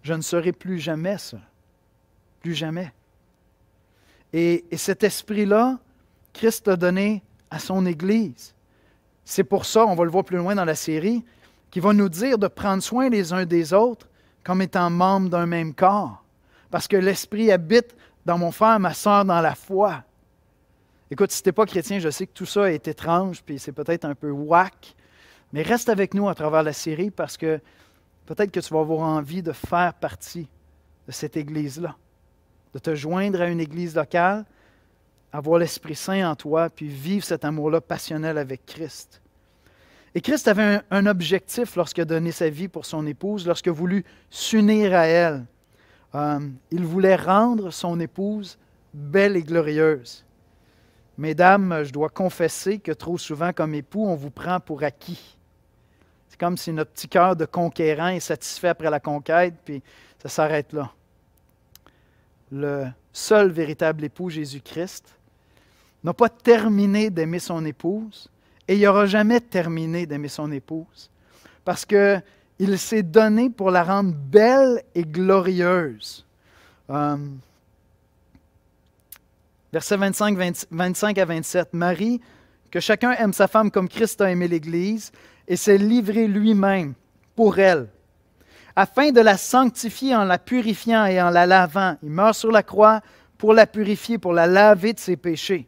je ne serai plus jamais ça. Plus jamais. Et cet esprit-là, Christ l'a donné à son Église. C'est pour ça, on va le voir plus loin dans la série, qu'il va nous dire de prendre soin les uns des autres comme étant membres d'un même corps. Parce que l'Esprit habite dans mon frère, ma sœur, dans la foi. Écoute, si tu n'es pas chrétien, je sais que tout ça est étrange, puis c'est peut-être un peu whack, mais reste avec nous à travers la série parce que peut-être que tu vas avoir envie de faire partie de cette Église-là, de te joindre à une Église locale, avoir l'Esprit Saint en toi, puis vivre cet amour-là passionnel avec Christ. Et Christ avait un objectif lorsqu'il a donné sa vie pour son épouse, lorsqu'il a voulu s'unir à elle. Il voulait rendre son épouse belle et glorieuse. Mesdames, je dois confesser que trop souvent, comme époux, on vous prend pour acquis. C'est comme si notre petit cœur de conquérant est satisfait après la conquête, puis ça s'arrête là. Le seul véritable époux, Jésus-Christ, n'a pas terminé d'aimer son épouse et il n'aura jamais terminé d'aimer son épouse parce qu'il s'est donné pour la rendre belle et glorieuse. Versets 25 à 27. Marie, que chacun aime sa femme comme Christ a aimé l'Église et s'est livré lui-même pour elle, afin de la sanctifier en la purifiant et en la lavant. Il meurt sur la croix pour la purifier, pour la laver de ses péchés.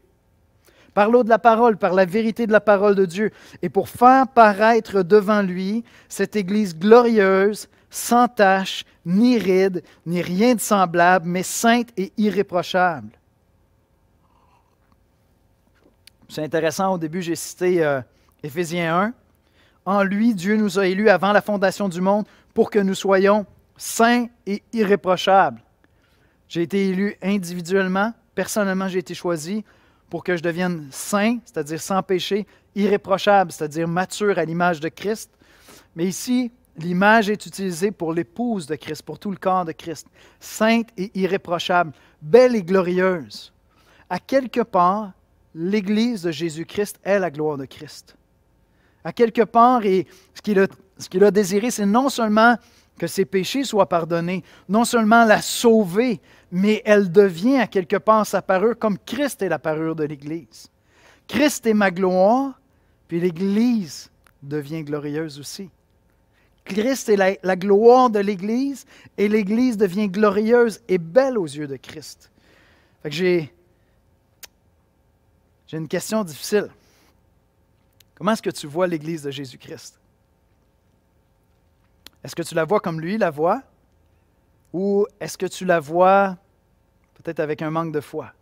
Par l'eau de la parole, par la vérité de la parole de Dieu, et pour faire paraître devant lui cette Église glorieuse, sans tache, ni ride, ni rien de semblable, mais sainte et irréprochable. C'est intéressant, au début j'ai cité Éphésiens 1. En lui, Dieu nous a élus avant la fondation du monde pour que nous soyons saints et irréprochables. J'ai été élu individuellement, personnellement j'ai été choisi pour que je devienne saint, c'est-à-dire sans péché, irréprochable, c'est-à-dire mature à l'image de Christ. Mais ici, l'image est utilisée pour l'épouse de Christ, pour tout le corps de Christ. Sainte et irréprochable, belle et glorieuse. À quelque part, l'Église de Jésus-Christ est la gloire de Christ. À quelque part, et ce qu'il a désiré, c'est non seulement que ses péchés soient pardonnés, non seulement la sauver, mais elle devient à quelque part sa parure comme Christ est la parure de l'Église. Christ est ma gloire, puis l'Église devient glorieuse aussi. Christ est la gloire de l'Église et l'Église devient glorieuse et belle aux yeux de Christ. Fait que j'ai une question difficile. Comment est-ce que tu vois l'Église de Jésus-Christ? Est-ce que tu la vois comme lui la voit? Ou est-ce que tu la vois peut-être avec un manque de foi?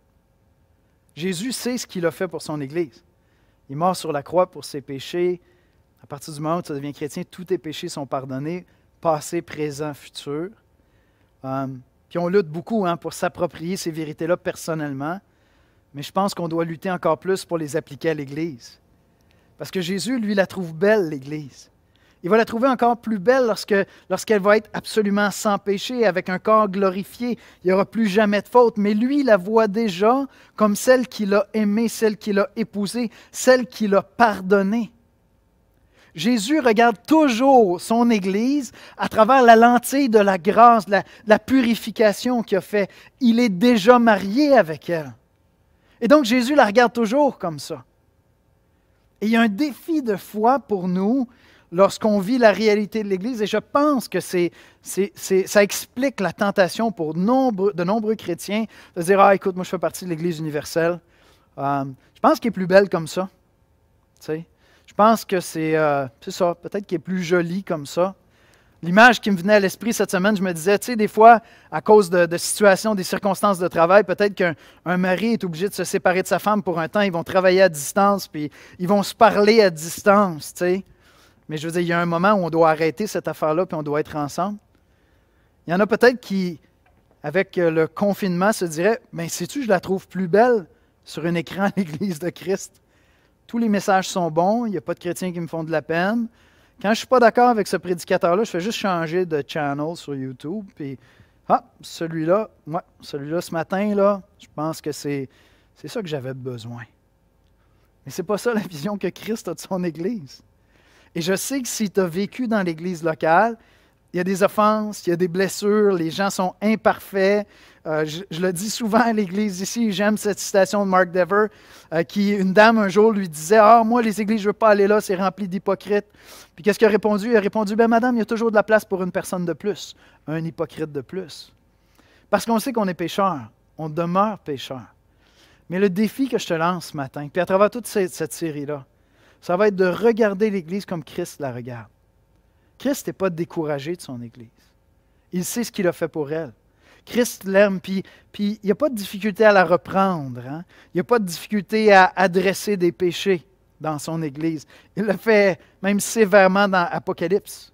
Jésus sait ce qu'il a fait pour son Église. Il est mort sur la croix pour ses péchés. À partir du moment où tu deviens chrétien, tous tes péchés sont pardonnés, passé, présent, futur. Puis on lutte beaucoup pour s'approprier ces vérités-là personnellement, mais je pense qu'on doit lutter encore plus pour les appliquer à l'Église. Parce que Jésus, lui, la trouve belle, l'Église. Il va la trouver encore plus belle lorsqu'elle va être absolument sans péché, avec un corps glorifié. Il n'y aura plus jamais de faute. Mais lui, il la voit déjà comme celle qu'il a aimée, celle qu'il a épousée, celle qu'il a pardonnée. Jésus regarde toujours son Église à travers la lentille de la grâce, de la purification qu'il a fait. Il est déjà marié avec elle. Et donc Jésus la regarde toujours comme ça. Et il y a un défi de foi pour nous lorsqu'on vit la réalité de l'Église, et je pense que ça explique la tentation pour de nombreux chrétiens de dire « Ah, écoute, moi je fais partie de l'Église universelle. Je pense qu'elle est plus belle comme ça. » Tu sais? Je pense que c'est ça, peut-être qu'elle est plus jolie comme ça. L'image qui me venait à l'esprit cette semaine, je me disais, tu sais, des fois, à cause de situations, des circonstances de travail, peut-être qu'un mari est obligé de se séparer de sa femme pour un temps, ils vont travailler à distance, puis ils vont se parler à distance, tu sais. Mais je veux dire, il y a un moment où on doit arrêter cette affaire-là, puis on doit être ensemble. Il y en a peut-être qui, avec le confinement, se diraient, mais sais-tu, je la trouve plus belle sur un écran à l'Église de Christ. Tous les messages sont bons, il n'y a pas de chrétiens qui me font de la peine. Quand je ne suis pas d'accord avec ce prédicateur-là, je fais juste changer de channel sur YouTube, puis celui-là ce matin, là, je pense que c'est ça que j'avais besoin. Mais ce n'est pas ça la vision que Christ a de son Église. Et je sais que si tu as vécu dans l'Église locale, il y a des offenses, il y a des blessures, les gens sont imparfaits. Je le dis souvent à l'Église ici, j'aime cette citation de Mark Dever, une dame un jour lui disait « Ah, moi, les églises, je ne veux pas aller là, c'est rempli d'hypocrites. » Puis qu'est-ce qu'il a répondu? Il a répondu « Ben, madame, il y a toujours de la place pour une personne de plus, un hypocrite de plus. » Parce qu'on sait qu'on est pécheur, on demeure pécheur. Mais le défi que je te lance ce matin, puis à travers toute cette série-là, ça va être de regarder l'Église comme Christ la regarde. Christ n'est pas découragé de son Église. Il sait ce qu'il a fait pour elle. Christ l'aime, puis il n'y a pas de difficulté à la reprendre. Hein? Il n'y a pas de difficulté à adresser des péchés dans son Église. Il le fait même sévèrement dans Apocalypse.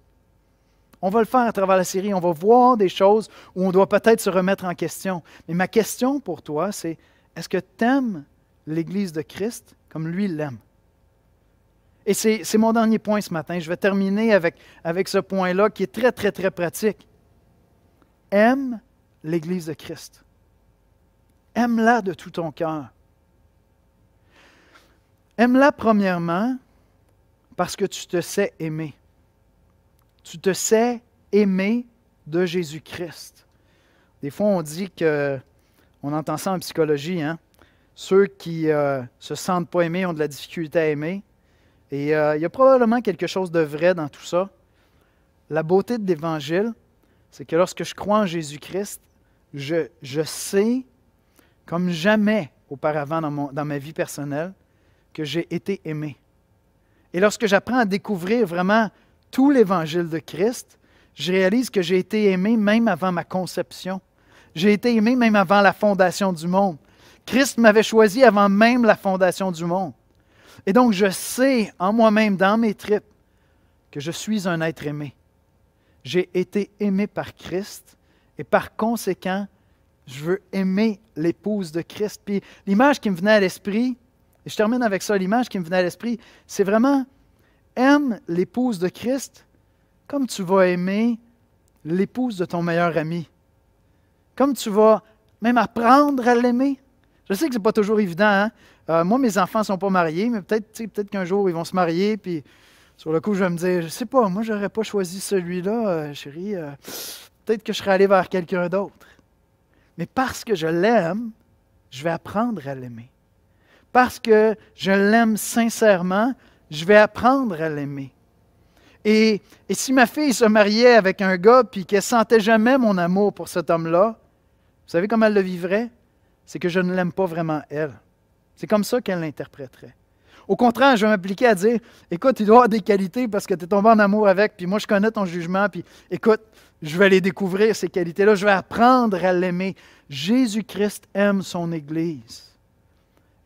On va le faire à travers la série. On va voir des choses où on doit peut-être se remettre en question. Mais ma question pour toi, c'est est-ce que tu aimes l'Église de Christ comme lui l'aime? Et c'est mon dernier point ce matin. Je vais terminer avec ce point-là qui est très, très, très pratique. Aime l'Église de Christ. Aime-la de tout ton cœur. Aime-la premièrement parce que tu te sais aimer. Tu te sais aimer de Jésus-Christ. Des fois, on dit on entend ça en psychologie, hein? Ceux qui ne se sentent pas aimés ont de la difficulté à aimer. Et il y a probablement quelque chose de vrai dans tout ça. La beauté de l'Évangile, c'est que lorsque je crois en Jésus-Christ, je sais, comme jamais auparavant dans ma vie personnelle, que j'ai été aimé. Et lorsque j'apprends à découvrir vraiment tout l'Évangile de Christ, je réalise que j'ai été aimé même avant ma conception. J'ai été aimé même avant la fondation du monde. Christ m'avait choisi avant même la fondation du monde. Et donc, je sais en moi-même, dans mes tripes, que je suis un être aimé. J'ai été aimé par Christ et par conséquent, je veux aimer l'épouse de Christ. Puis l'image qui me venait à l'esprit, et je termine avec ça, l'image qui me venait à l'esprit, c'est vraiment aime l'épouse de Christ comme tu vas aimer l'épouse de ton meilleur ami. Comme tu vas même apprendre à l'aimer. Je sais que ce n'est pas toujours évident, hein? Moi, mes enfants ne sont pas mariés, mais peut-être qu'un jour, ils vont se marier, puis sur le coup, je vais me dire, je ne sais pas, moi, je n'aurais pas choisi celui-là, chérie. Peut-être que je serais allé vers quelqu'un d'autre. Mais parce que je l'aime, je vais apprendre à l'aimer. Parce que je l'aime sincèrement, je vais apprendre à l'aimer. Et si ma fille se mariait avec un gars, puis qu'elle ne sentait jamais mon amour pour cet homme-là, vous savez comment elle le vivrait? C'est que je ne l'aime pas vraiment elle. C'est comme ça qu'elle l'interpréterait. Au contraire, je vais m'appliquer à dire, écoute, il doit avoir des qualités parce que tu es tombé en amour avec, puis moi je connais ton jugement, puis écoute, je vais les découvrir, ces qualités-là, je vais apprendre à l'aimer. Jésus-Christ aime son Église.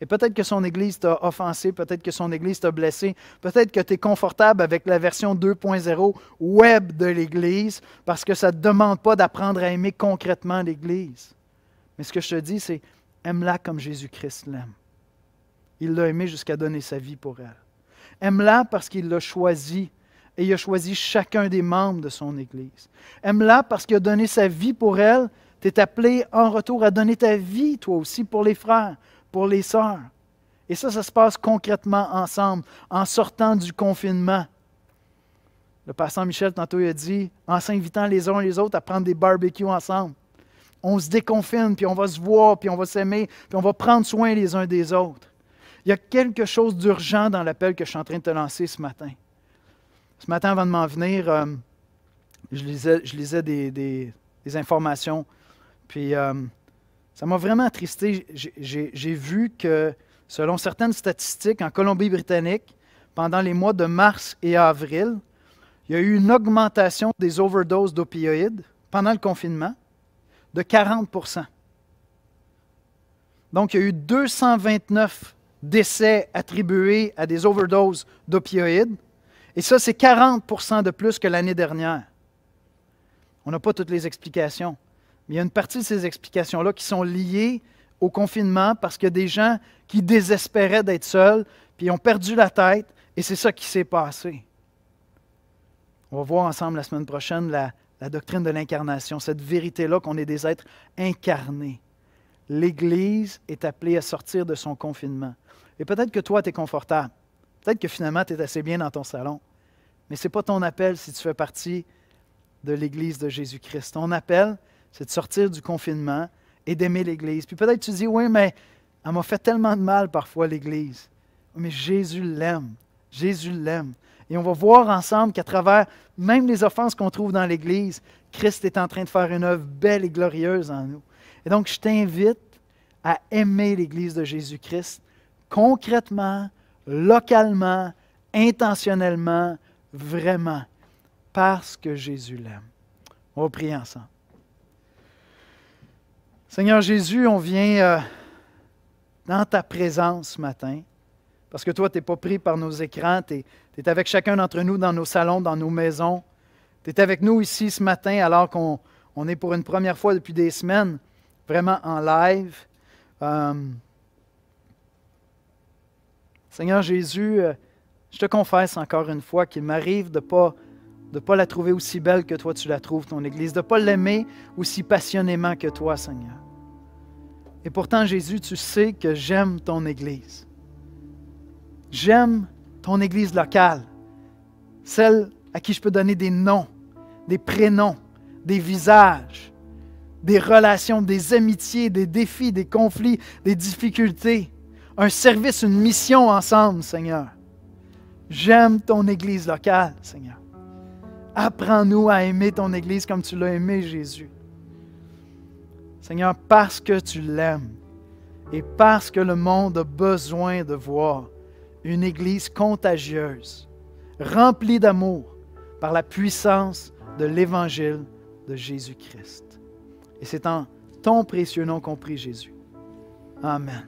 Et peut-être que son Église t'a offensé, peut-être que son Église t'a blessé, peut-être que tu es confortable avec la version 2.0 web de l'Église parce que ça ne te demande pas d'apprendre à aimer concrètement l'Église. Mais ce que je te dis, c'est aime-la comme Jésus-Christ l'aime. Il l'a aimée jusqu'à donner sa vie pour elle. Aime-la parce qu'il l'a choisie et il a choisi chacun des membres de son Église. Aime-la parce qu'il a donné sa vie pour elle. Tu es appelé en retour à donner ta vie, toi aussi, pour les frères, pour les sœurs. Et ça se passe concrètement ensemble, en sortant du confinement. Le pasteur Michel, tantôt, il a dit, en s'invitant les uns les autres à prendre des barbecues ensemble. On se déconfine, puis on va se voir, puis on va s'aimer, puis on va prendre soin les uns des autres. Il y a quelque chose d'urgent dans l'appel que je suis en train de te lancer ce matin. Ce matin, avant de m'en venir, je lisais des informations, puis ça m'a vraiment attristé. J'ai vu que, selon certaines statistiques, en Colombie-Britannique, pendant les mois de mars et avril, il y a eu une augmentation des overdoses d'opioïdes pendant le confinement de 40 %. Donc, il y a eu 229 décès attribués à des overdoses d'opioïdes. Et ça, c'est 40 % de plus que l'année dernière. On n'a pas toutes les explications. Mais il y a une partie de ces explications-là qui sont liées au confinement parce qu'il y a des gens qui désespéraient d'être seuls, puis ils ont perdu la tête, et c'est ça qui s'est passé. On va voir ensemble la semaine prochaine la doctrine de l'incarnation, cette vérité-là qu'on est des êtres incarnés. L'Église est appelée à sortir de son confinement. Et peut-être que toi, tu es confortable. Peut-être que finalement, tu es assez bien dans ton salon. Mais ce n'est pas ton appel si tu fais partie de l'Église de Jésus-Christ. Ton appel, c'est de sortir du confinement et d'aimer l'Église. Puis peut-être tu dis, oui, mais elle m'a fait tellement de mal parfois, l'Église. Mais Jésus l'aime. Jésus l'aime. Et on va voir ensemble qu'à travers même les offenses qu'on trouve dans l'Église, Christ est en train de faire une œuvre belle et glorieuse en nous. Et donc, je t'invite à aimer l'Église de Jésus-Christ concrètement, localement, intentionnellement, vraiment, parce que Jésus l'aime. On va prier ensemble. Seigneur Jésus, on vient dans ta présence ce matin, parce que toi, tu n'es pas pris par nos écrans, tu es avec chacun d'entre nous dans nos salons, dans nos maisons. Tu es avec nous ici ce matin alors qu'on est pour une première fois depuis des semaines vraiment en live. Seigneur Jésus, je te confesse encore une fois qu'il m'arrive de ne pas la trouver aussi belle que toi tu la trouves, ton Église, de ne pas l'aimer aussi passionnément que toi, Seigneur. Et pourtant, Jésus, tu sais que j'aime ton Église. J'aime ton Église locale, celle à qui je peux donner des noms, des prénoms, des visages, des relations, des amitiés, des défis, des conflits, des difficultés, un service, une mission ensemble, Seigneur. J'aime ton Église locale, Seigneur. Apprends-nous à aimer ton Église comme tu l'as aimé, Jésus. Seigneur, parce que tu l'aimes et parce que le monde a besoin de voir une Église contagieuse, remplie d'amour par la puissance de l'Évangile de Jésus-Christ. Et c'est en ton précieux nom qu'on prie, Jésus. Amen.